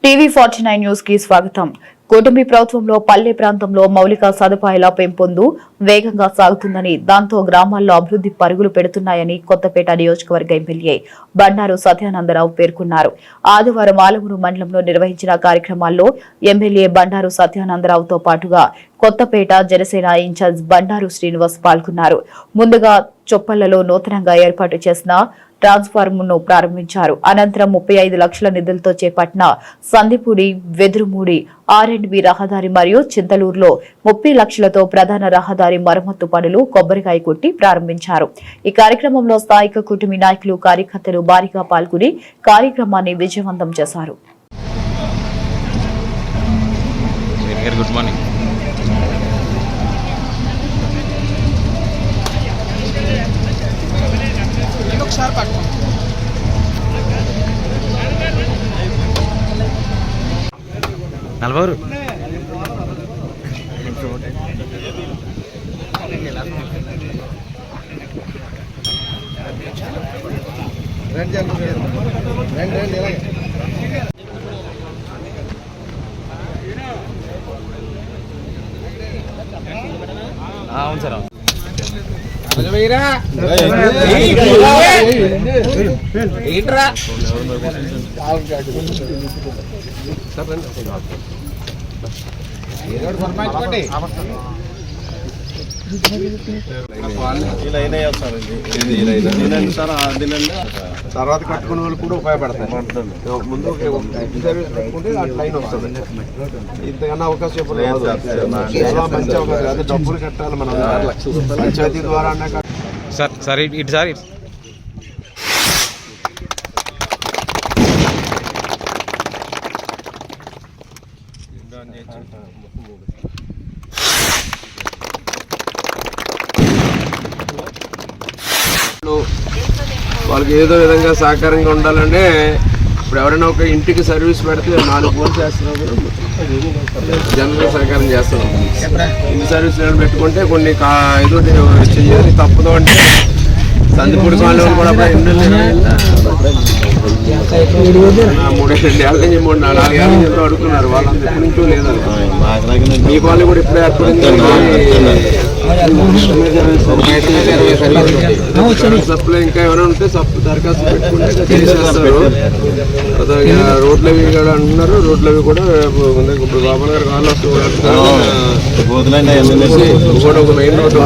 టీవీ49 news కి స్వాగతం. కూటమి ప్రభుత్వంలో పల్లె ప్రాంతంలో మౌలిక సదుపాయాల పెంపొందు వేగంగా సాగుతుందని, దాంతో గ్రామాల్లో అభివృద్ధి పరుగులు పెడుతున్నాయని కొత్తపేట నియోజకవర్గ ఎమ్మెల్యే బండారు సత్యానందరావు పేర్కొన్నారు. ఆదివారం ఆలమూరు మండలంలో నిర్వహించిన కార్యక్రమాల్లో ఎమ్మెల్యే బండారు సత్యానందరావుతో పాటుగా కొత్తపేట జనసేన ఇన్ఛార్జ్ బండారు శ్రీనివాస్ పాల్గొన్నారు. ముందుగా చొప్పళ్లలో నూతనంగా ఏర్పాటు చేసిన ట్రాన్స్ఫార్మర్ను ప్రారంభించారు. అనంతరం 35 లక్షల నిధులతో చేపట్టిన సందిపూడి వెదురుమూడి R&B రహదారి మరియు చింతలూరులో 30 లక్షలతో ప్రధాన రహదారి మరమ్మతు పనులు కొబ్బరికాయ కొట్టి ప్రారంభించారు. ఈ కార్యక్రమంలో స్థానిక కూటమి నాయకులు, కార్యకర్తలు భారీగా పాల్గొని కార్యక్రమాన్ని విజయవంతం చేశారు. Good morning. నలభరు అవును సార్. తర్వాత కట్టుకునే వాళ్ళు కూడా ఉపయోగపడతాయి. ముందు లైన్ వస్తుంది. ఇంతకన్నా అవకాశం చాలా మంచి అవకాశం. అదే డబ్బులు కట్టాలి మనం పంచాయతీ ద్వారా. సార్ ఇటు సార్ వాళ్ళకి ఏదో విధంగా సహకారంగా ఉండాలంటే ఇప్పుడు ఎవరైనా ఒక ఇంటికి సర్వీస్ పెడితే 4 ఫోన్స్ చేస్తున్నాం, జనరల్ సహకారం చేస్తున్నాం. ఇంటి సర్వీస్ పెట్టుకుంటే కొన్ని ఏదో చెయ్యాలి తప్పదు అంటే సందిపూడి కాలనీ కూడా 2 ఏళ్ళ నుంచి 4 ఏళ్ళ నుంచి అడుగుతున్నారు. వాళ్ళంతా ఎప్పటి నుంచో లేదని. మీ వాళ్ళు కూడా ఇప్పుడే సప్లై ఇంకా ఎవరైనా ఉంటే దరఖాస్తు పెట్టుకుంటే చేసేస్తారు. రోడ్లవి కూడా అంటున్నారు. రోడ్లవి కూడా ఇప్పుడు బాబు గారు కాళ్ళు వస్తూ కూడా ఒక మెయిన్ రోడ్డు